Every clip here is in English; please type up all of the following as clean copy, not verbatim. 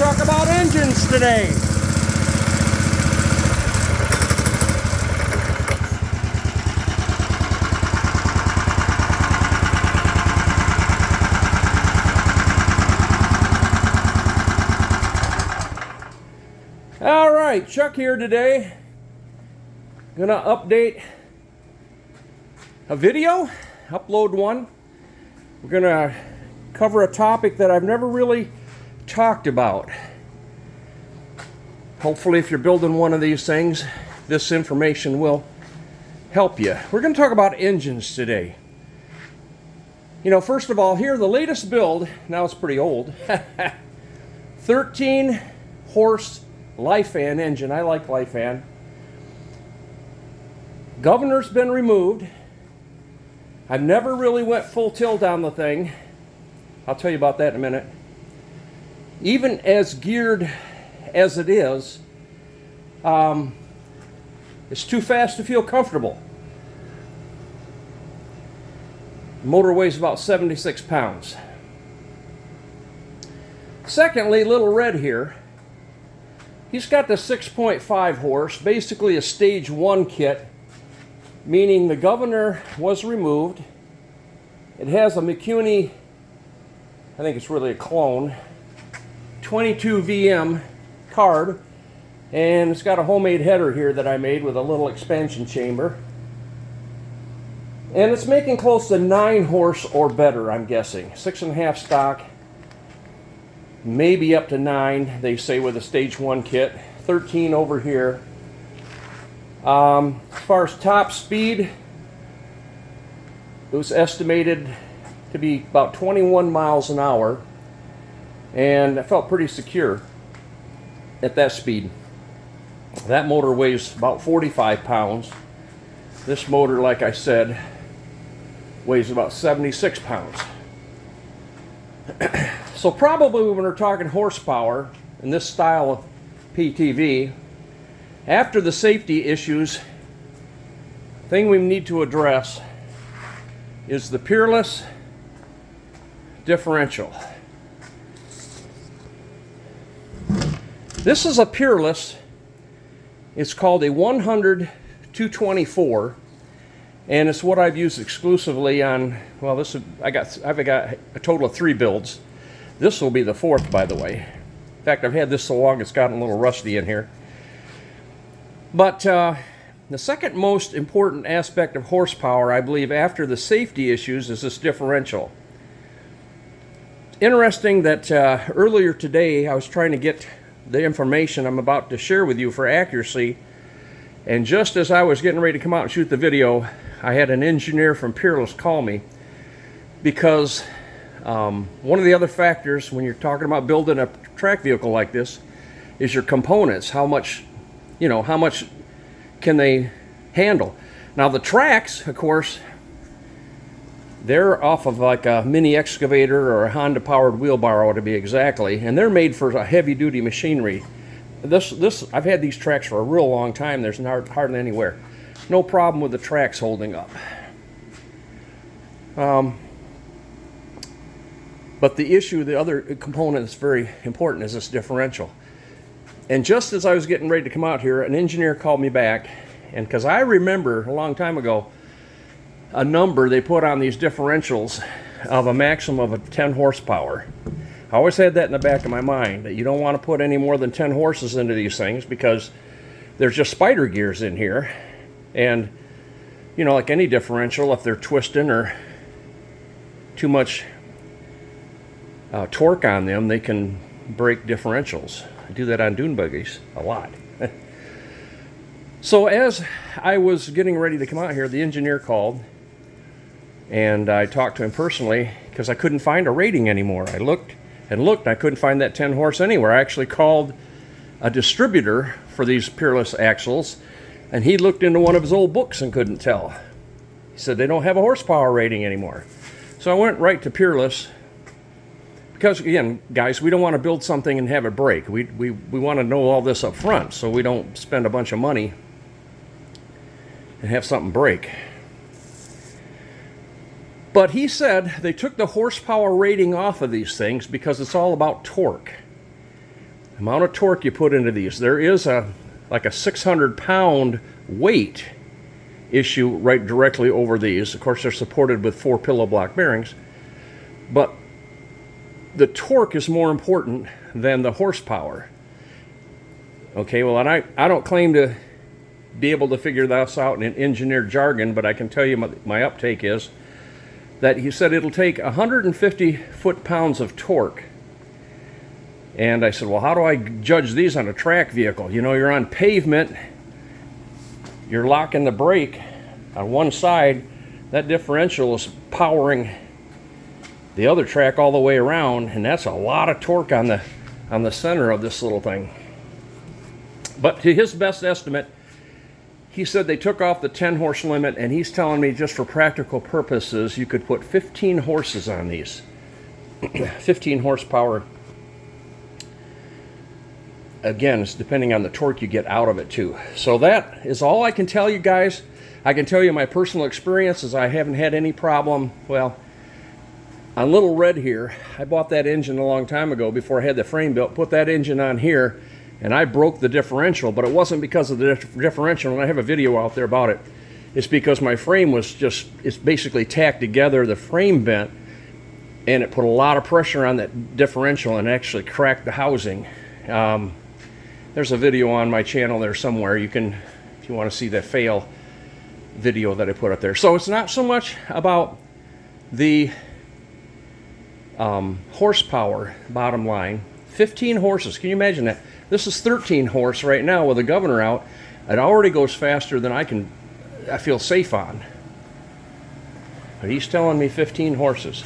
talk about engines today. All right, Chuck here today. Gonna update a video, upload one. We're gonna cover a topic that I've never really talked about. Hopefully, if you're building one of these things, this information will help you. We're gonna talk about engines today. You know, first of all, here, the latest build, now it's pretty old, 13 horse Lifan engine. I like Lifan. Governor's been removed. I've never really went full tilt on the thing. I'll tell you about that in a minute. Even as geared as it is, it's too fast to feel comfortable. The motor weighs about 76 pounds. Secondly, Little Red here. He's got the 6.5 horse, basically a stage 1 kit, meaning the governor was removed. It has a Mikuni, I think it's really a clone, 22 VM carb, and it's got a homemade header here that I made with a little expansion chamber. And it's making close to 9 horse or better, I'm guessing. 6.5 stock. Maybe up to 9, they say, with a stage 1 kit. 13 over here. As far as top speed, it was estimated to be about 21 miles an hour. And I felt pretty secure at that speed. That motor weighs about 45 pounds. This motor, like I said, weighs about 76 pounds. So probably when we're talking horsepower in this style of PTV, after the safety issues, the thing we need to address is the Peerless differential. This is a Peerless. It's called a 100-224, and it's what I've used exclusively on, well, this is, I've got a total of 3 builds. This will be the 4th, by the way. In fact, I've had this so long it's gotten a little rusty in here. But the second most important aspect of horsepower, I believe, after the safety issues, is this differential. Interesting that earlier today I was trying to get the information I'm about to share with you for accuracy, and just as I was getting ready to come out and shoot the video, I had an engineer from Peerless call me, because one of the other factors when you're talking about building a track vehicle like this is your components. How much can they handle? Now the tracks, of course, they're off of like a mini excavator or a Honda powered wheelbarrow to be exactly, and they're made for a heavy duty machinery. I've had these tracks for a real long time. There's hardly anywhere. No problem with the tracks holding up. But the issue, the other component that's very important, is this differential. And just as I was getting ready to come out here, an engineer called me back, and because I remember a long time ago a number they put on these differentials of a maximum of 10 horsepower. I always had that in the back of my mind, that you don't want to put any more than 10 horses into these things because there's just spider gears in here. And, you know, like any differential, if they're twisting or too much torque on them, they can break differentials. I do that on dune buggies a lot. So as I was getting ready to come out here, the engineer called, and I talked to him personally because I couldn't find a rating anymore. I looked and looked, and I couldn't find that 10 horse anywhere. I actually called a distributor for these Peerless axles, and he looked into one of his old books and couldn't tell. He said they don't have a horsepower rating anymore. So I went right to Peerless, because again, guys, we don't want to build something and have it break. We want to know all this up front so we don't spend a bunch of money and have something break. But he said they took the horsepower rating off of these things because it's all about torque. amount of torque you put into these. There is like a 600-pound weight issue right directly over these. Of course, they're supported with 4 pillow block bearings, but the torque is more important than the horsepower. Okay, well, and I don't claim to be able to figure this out in engineer jargon, but I can tell you my uptake is that he said it'll take 150 foot-pounds of torque. And I said, well, how do I judge these on a track vehicle? You know, you're on pavement, you're locking the brake on one side, that differential is powering the other track all the way around, and that's a lot of torque on the center of this little thing. But to his best estimate, he said they took off the 10-horse limit, and he's telling me just for practical purposes, you could put 15 horses on these. 15 horsepower. Again, it's depending on the torque you get out of it too. So that is all I can tell you guys. I can tell you my personal experience is I haven't had any problem. Well, on Little Red here, I bought that engine a long time ago before I had the frame built, put that engine on here, and I broke the differential, but it wasn't because of the differential, and I have a video out there about it. It's because my frame was just, it's basically tacked together, the frame bent, and it put a lot of pressure on that differential and actually cracked the housing. There's a video on my channel there somewhere. You can, if you want to see that fail video that I put up there. So it's not so much about the horsepower, bottom line. 15 horses, can you imagine that? This is 13 horse right now with the governor out. It already goes faster than I feel safe on. But he's telling me 15 horses.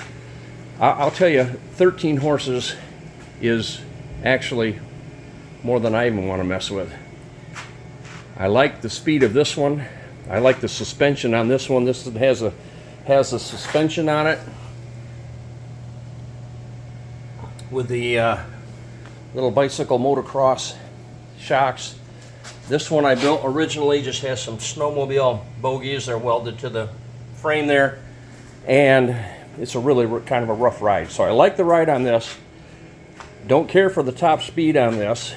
I'll tell you, 13 horses is actually more than I even want to mess with. I like the speed of this one. I like the suspension on this one. This has a suspension on it with the little bicycle motocross shocks. This one I built originally just has some snowmobile bogies. They're welded to the frame there, and it's a really kind of a rough ride. So I like the ride on this. Don't care for the top speed on this,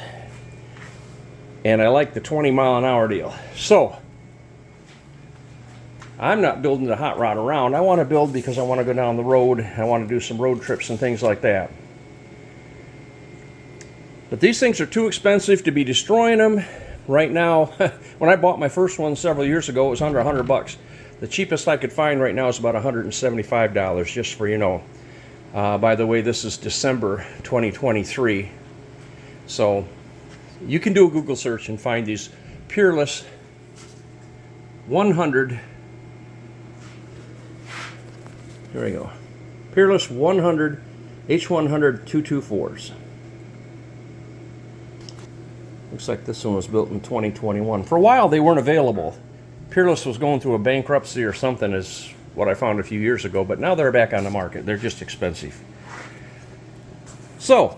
and I like the 20-mile-an-hour deal. So I'm not building the hot rod around. I want to build because I want to go down the road. I want to do some road trips and things like that. But these things are too expensive to be destroying them right now. When I bought my first one several years ago, it was under $100. The cheapest I could find right now is about $175, just for you know. By the way, this is December 2023. So you can do a Google search and find these Peerless 100. Here we go. Peerless 100 H100 224s. Looks like this one was built in 2021. For a while, they weren't available. Peerless was going through a bankruptcy or something, is what I found a few years ago, but now they're back on the market. They're just expensive. So,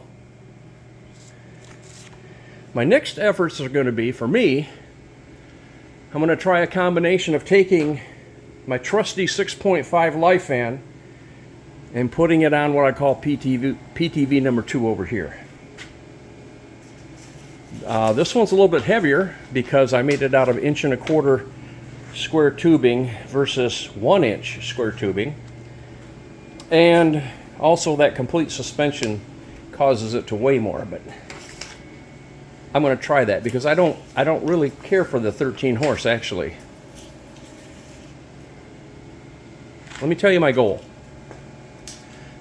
my next efforts are going to be, for me, I'm going to try a combination of taking my trusty 6.5 life fan and putting it on what I call PTV number 2 over here. This one's a little bit heavier because I made it out of 1 1/4 square tubing versus 1 inch square tubing, and also that complete suspension causes it to weigh more. But I'm going to try that because I don't really care for the 13 horse actually. Let me tell you my goal.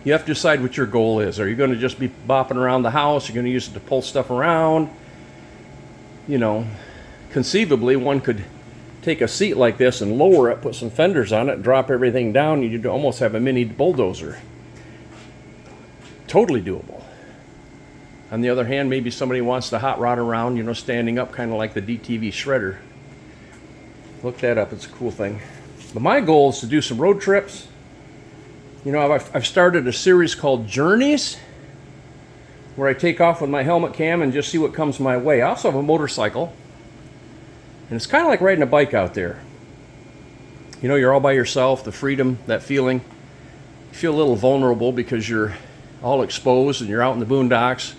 You have to decide what your goal is. Are you going to just be bopping around the house? You're going to use it to pull stuff around? You know, conceivably one could take a seat like this and lower it, put some fenders on it, drop everything down. You'd almost have a mini bulldozer. Totally doable. On the other hand, maybe somebody wants to hot rod around, you know, standing up, kind of like the DTV shredder. Look that up, it's a cool thing. But my goal is to do some road trips. You know, I've started a series called Journeys, where I take off with my helmet cam and just see what comes my way. I also have a motorcycle, and it's kind of like riding a bike out there. You know, you're all by yourself, the freedom, that feeling. You feel a little vulnerable because you're all exposed and you're out in the boondocks.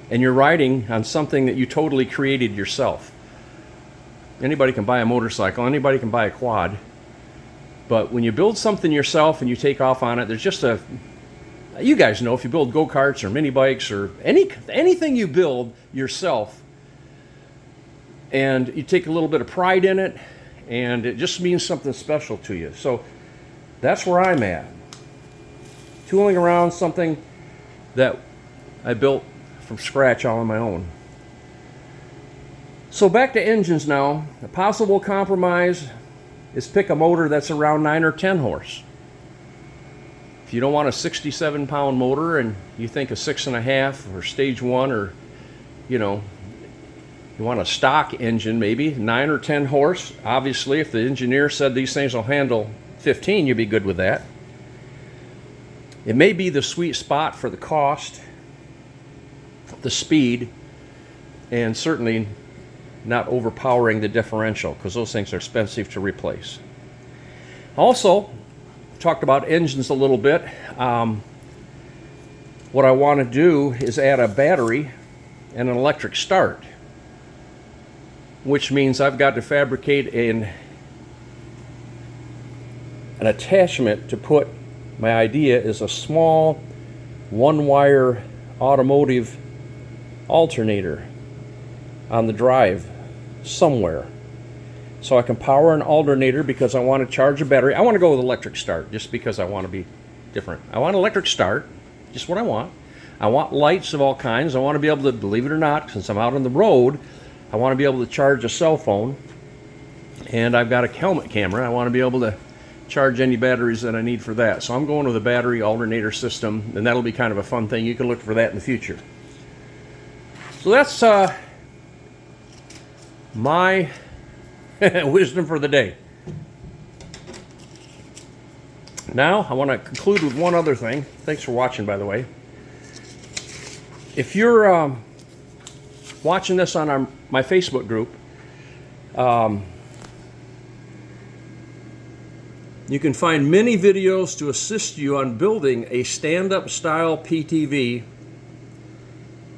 and you're riding on something that you totally created yourself. Anybody can buy a motorcycle, anybody can buy a quad, but when you build something yourself and you take off on it, there's just you guys know, if you build go-karts or mini bikes or anything you build yourself, and you take a little bit of pride in it, and it just means something special to you. So that's where I'm at. Tooling around something that I built from scratch all on my own. So back to engines now. A possible compromise is pick a motor that's around 9 or 10 horse. If you don't want a 67-pound motor and you think a 6.5 or stage 1, or you want a stock engine, maybe 9 or 10 horse. Obviously, if the engineer said these things will handle 15, you'd be good with that. It may be the sweet spot for the cost, the speed, and certainly not overpowering the differential, because those things are expensive to replace. Also, talked about engines a little bit. What I want to do is add a battery and an electric start, which means I've got to fabricate an attachment to put. My idea is a small one-wire automotive alternator on the drive somewhere, so I can power an alternator because I want to charge a battery. I want to go with electric start just because I want to be different. I want electric start, just what I want. I want lights of all kinds. I want to be able to, believe it or not, since I'm out on the road, I want to be able to charge a cell phone, and I've got a helmet camera. I want to be able to charge any batteries that I need for that. So I'm going with a battery alternator system, and that'll be kind of a fun thing. You can look for that in the future. So that's my wisdom for the day. Now I want to conclude with one other thing. Thanks for watching, by the way. If you're watching this on my Facebook group, you can find many videos to assist you on building a stand-up style PTV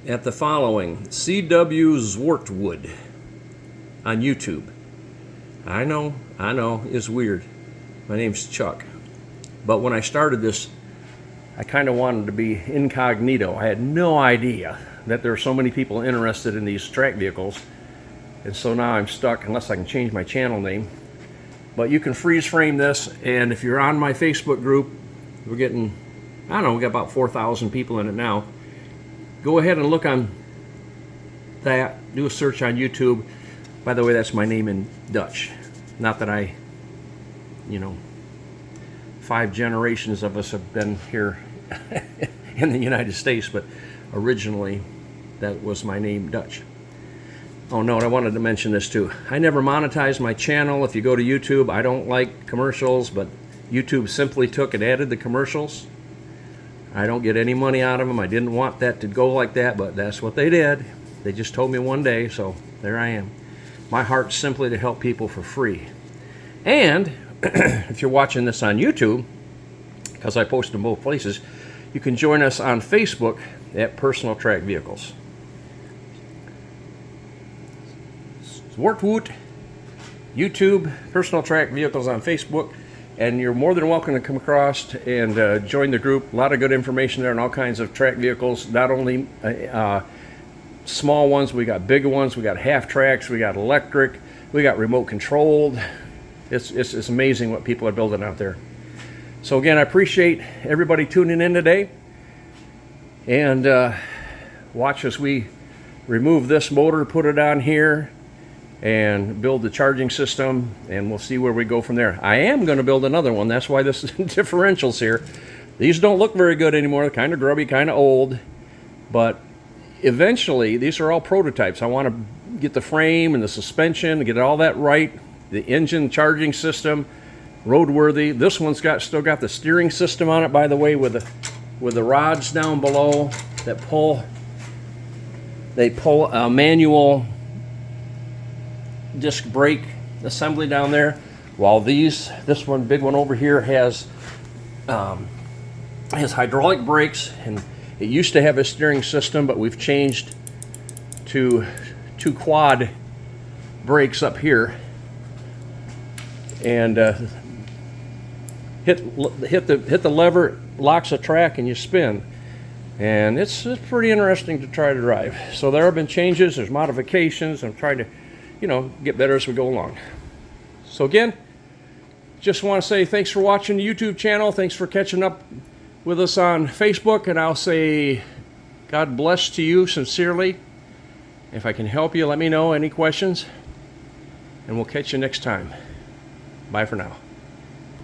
at the following: C.W. Zwartwood on YouTube. I know, it's weird. My name's Chuck. But when I started this, I kind of wanted to be incognito. I had no idea that there are so many people interested in these track vehicles. And so now I'm stuck unless I can change my channel name. But you can freeze frame this, and if you're on my Facebook group, we're getting, I don't know, we got about 4,000 people in it now. Go ahead and look on that, do a search on YouTube. By the way, that's my name in Dutch. Not that I, 5 generations of us have been here in the United States, but originally that was my name, Dutch. Oh no, and I wanted to mention this too. I never monetized my channel. If you go to YouTube, I don't like commercials, but YouTube simply took and added the commercials. I don't get any money out of them. I didn't want that to go like that, but that's what they did. They just told me one day, so there I am. My heart's simply to help people for free. And if you're watching this on YouTube, because I post in both places, you can join us on Facebook at Personal Track Vehicles. Zwartwood, YouTube, Personal Track Vehicles on Facebook, and you're more than welcome to come across and join the group. A lot of good information there on all kinds of track vehicles, not only small ones, we got bigger ones, we got half tracks, we got electric, we got remote controlled. It's amazing what people are building out there. So again, I appreciate everybody tuning in today, and watch as we remove this motor, put it on here, and build the charging system, and we'll see where we go from there. I am going to build another one. That's why this is differentials here. These don't look very good anymore. They're kind of grubby, kind of old, but eventually these are all prototypes. I want to get the frame and the suspension, get all that right, the engine, charging system, roadworthy. This one's still got the steering system on it, by the way, with the rods down below that pull. They pull a manual disc brake assembly down there, while this one, big one over here, has hydraulic brakes, and it used to have a steering system, but we've changed to two quad brakes up here, and hit the lever, locks the track, and you spin. And it's pretty interesting to try to drive. So there have been changes, there's modifications. I'm trying to, get better as we go along. So again, just want to say thanks for watching the YouTube channel. Thanks for catching up with us on Facebook. And I'll say God bless to you sincerely. If I can help you, let me know. Any questions? And we'll catch you next time. Bye for now.